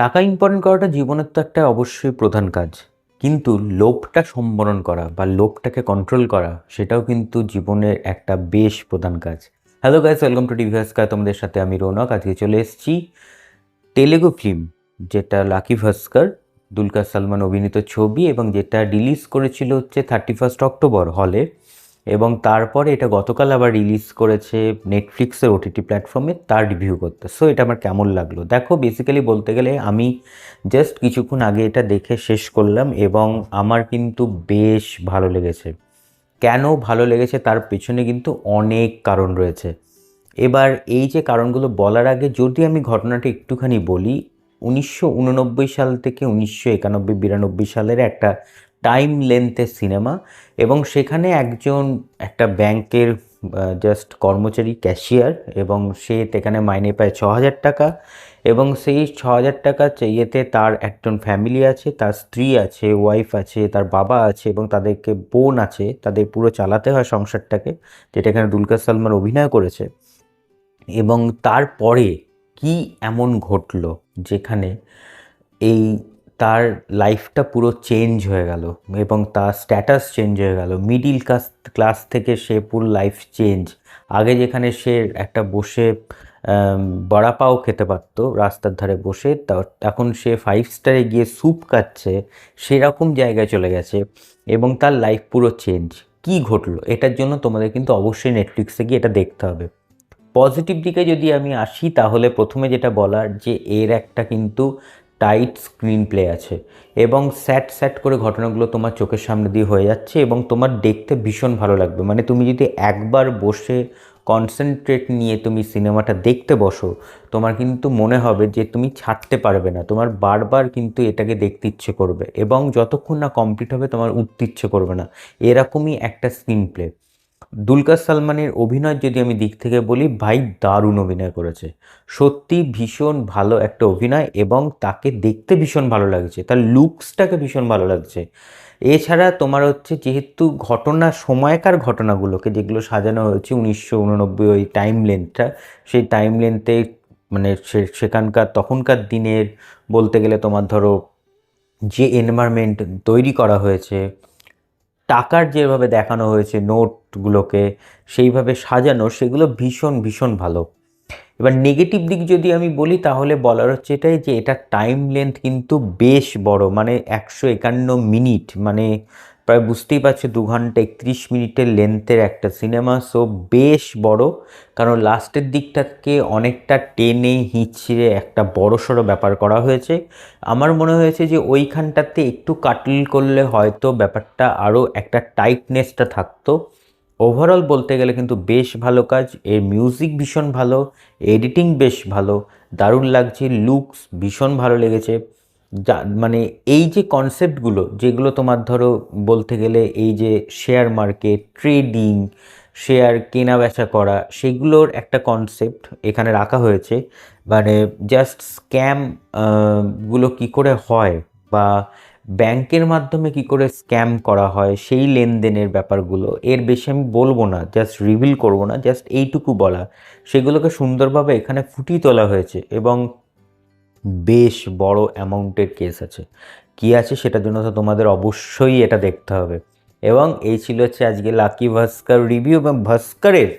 টাকা ইম্পর্টেন্ট করাটা জীবনের তো একটা অবশ্যই প্রধান কাজ, কিন্তু লোভটা সম্বরণ করা বা লোভটাকে কন্ট্রোল করা সেটাও কিন্তু জীবনের একটা বেশ প্রধান কাজ। Hello guys, welcome to TV Bhaskar. তোমাদের সাথে আমি রৌনক। আজকে চলে এসেছি তেলেগু ফিল্ম, যেটা লাকি ভাস্কর, দুলকার সালমান অভিনীত ছবি, এবং যেটা রিলিজ করেছিল হচ্ছে 31 অক্টোবর হলে, এবং তারপরে এটা গতকাল আবার রিলিজ করেছে নেটফ্লিক্সের ওটিটি প্ল্যাটফর্মে, তার রিভিউ করতে। সো এটা আমার কেমন লাগলো দেখো। বেসিক্যালি বলতে গেলে আমি জাস্ট কিছুক্ষণ আগে এটা দেখে শেষ করলাম এবং আমার কিন্তু বেশ ভালো লেগেছে। কেন ভালো লেগেছে তার পেছনে কিন্তু অনেক কারণ রয়েছে। এবার এই যে কারণগুলো বলার আগে যদি আমি ঘটনাটা একটুখানি বলি, 1989 সাল থেকে 1991-92 সালের একটা টাইম লেন্থের সিনেমা, এবং সেখানে একটা ব্যাংকের জাস্ট কর্মচারী, ক্যাশিয়ার, এবং সে এখানে মাইনে পায় 6,000 টাকা, এবং সেই 6,000 টাকা ইয়েতে তার একজন ফ্যামিলি আছে, তার স্ত্রী আছে, ওয়াইফ আছে, তার বাবা আছে, এবং তাদেরকে বোন আছে, তাদের পুরো চালাতে হয় সংসারটাকে, যেটা এখানে দুলকার সালমান অভিনয় করেছে। এবং তারপরে কি এমন ঘটলো যেখানে এই তার লাইফটা পুরো চেঞ্জ হয়ে গেল এবং তার স্ট্যাটাস চেঞ্জ হয়ে গেল। মিডিল ক্লাস থেকে সে পুরো লাইফ চেঞ্জ। আগে যেখানে সে একটা বসে বড়া পাও খেতে পারতো রাস্তার ধারে বসে, এখন সে 5 স্টারে গিয়ে স্যুপ খাচ্ছে, সেরকম জায়গায় চলে গেছে এবং তার লাইফ পুরো চেঞ্জ। কি ঘটলো এটার জন্য তোমাদের কিন্তু অবশ্যই নেটফ্লিক্সে গিয়ে এটা দেখতে হবে। পজিটিভ দিকে যদি আমি আসি, তাহলে প্রথমে যেটা বলার, যে এর একটা কিন্তু টাইট স্ক্রিন প্লে আছে এবং স্যাট স্যাট করে ঘটনাগুলো তোমার চোখের সামনে দিয়ে হয়ে যাচ্ছে এবং তোমার দেখতে ভীষণ ভালো লাগবে। মানে তুমি যদি একবার বসে কনসেন্ট্রেট নিয়ে তুমি সিনেমাটা দেখতে বসো, তোমার কিন্তু মনে হবে যে তুমি ছাড়তে পারবে না, তোমার বারবার কিন্তু এটাকে দেখতে ইচ্ছে করবে এবং যতক্ষণ না কমপ্লিট হবে তোমার উঠতে ইচ্ছে করবে না। এরকমই একটা স্ক্রিন প্লে। দুলকার সালমানের অভিনয় যদি আমি দিক থেকে বলি, ভাই দারুণ অভিনয় করেছে, সত্যি ভীষণ ভালো একটা অভিনয়, এবং তাকে দেখতে ভীষণ ভালো লাগছে, তার লুকসটাকে ভীষণ ভালো লাগছে। এছাড়া তোমার হচ্ছে যেহেতু সময়কার ঘটনাগুলোকে যেগুলো সাজানো হয়েছে 1989, ওই টাইম লেন্থটা, সেই টাইম লেন্থে মানে সেখানকার তখনকার দিনের বলতে গেলে তোমার ধরো যে এনভায়রনমেন্ট তৈরি করা হয়েছে, টাকার যেভাবে দেখানো হয়েছে নোটগুলোকে সেইভাবে সাজানো, সেগুলো ভীষণ ভীষণ ভালো। এবার নেগেটিভ দিক যদি আমি বলি, তাহলে বলার হচ্ছে এটাই যে এটা টাইম লেন্থ কিন্তু বেশ বড়, মানে 151 মিনিট, মানে প্রায় বুঝতেই পারছো 2 ঘন্টা 31 মিনিটের লেন্থের একটা সিনেমা। সো বেশ বড়, কারণ লাস্টের দিকটাকে অনেকটা টেনে হিঁচড়ে একটা বড়সড় ব্যাপার করা হয়েছে। আমার মনে হয়েছে যে ওইখানটাতে একটু কাটল করলে হয়তো ব্যাপারটা আরও একটা টাইটনেসটা থাকতো। ওভারঅল বলতে গেলে কিন্তু বেশ ভালো কাজ, এর মিউজিক ভীষণ ভালো, এডিটিং বেশ ভালো, দারুণ লাগছে, লুকস ভীষণ ভালো লেগেছে। মানে এই যে কনসেপ্টগুলো, যেগুলো তোমার ধরো বলতে গেলে এই যে শেয়ার মার্কেট, ট্রেডিং, শেয়ার কেনা বেচা করা, সেগুলোর একটা কনসেপ্ট এখানে রাখা হয়েছে। মানে জাস্ট স্ক্যাম গুলো কী করে হয়, বা ব্যাংকের মাধ্যমে কি করে স্ক্যাম করা হয়, সেই লেনদেনের ব্যাপারগুলো, এর বেশি আমি বলবো না, জাস্ট রিভিল করবো না, জাস্ট এইটুকু বলা, সেগুলোকে সুন্দরভাবে এখানে ফুটিয়ে তোলা হয়েছে। এবং বেশ বড় অ্যামাউন্টের কেস আছে, কি আছে সেটার জন্য তো তোমাদের অবশ্যই এটা দেখতে হবে। এবং এই ছিল হচ্ছে আজকে লাকি ভাস্কর রিভিউ। এবং ভাস্করের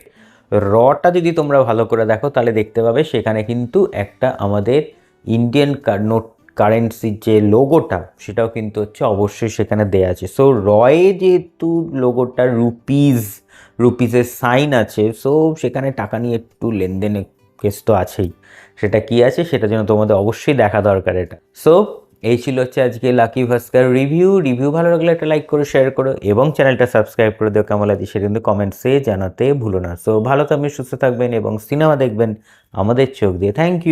রটা যদি তোমরা ভালো করে দেখো, তাহলে দেখতে পাবে সেখানে কিন্তু একটা আমাদের ইন্ডিয়ান নোট কারেন্সির যে লোগোটা, সেটাও কিন্তু হচ্ছে অবশ্যই সেখানে দেয়া আছে। সো রয়ে যেহেতু লোগোটা রুপিজের সাইন আছে, সো সেখানে টাকা নিয়ে একটু লেনদেনের কেস তো আছেই। সেটা কি আছে সেটা যেন তোমাদের অবশ্যই দেখা দরকার এটা। সো এই ছিল হচ্ছে আজকে লাকি ভাস্কর রিভিউ ভালো লাগলে একটা লাইক করো, শেয়ার করো, এবং চ্যানেলটা সাবস্ক্রাইব করে দিও। কেমন লাগে সেটা কিন্তু কমেন্টসে জানাতে ভুলো না। সো ভালো থাকবেন, সুস্থ থাকবেন এবং সিনেমা দেখবেন আমাদের চোখ দিয়ে। Thank you.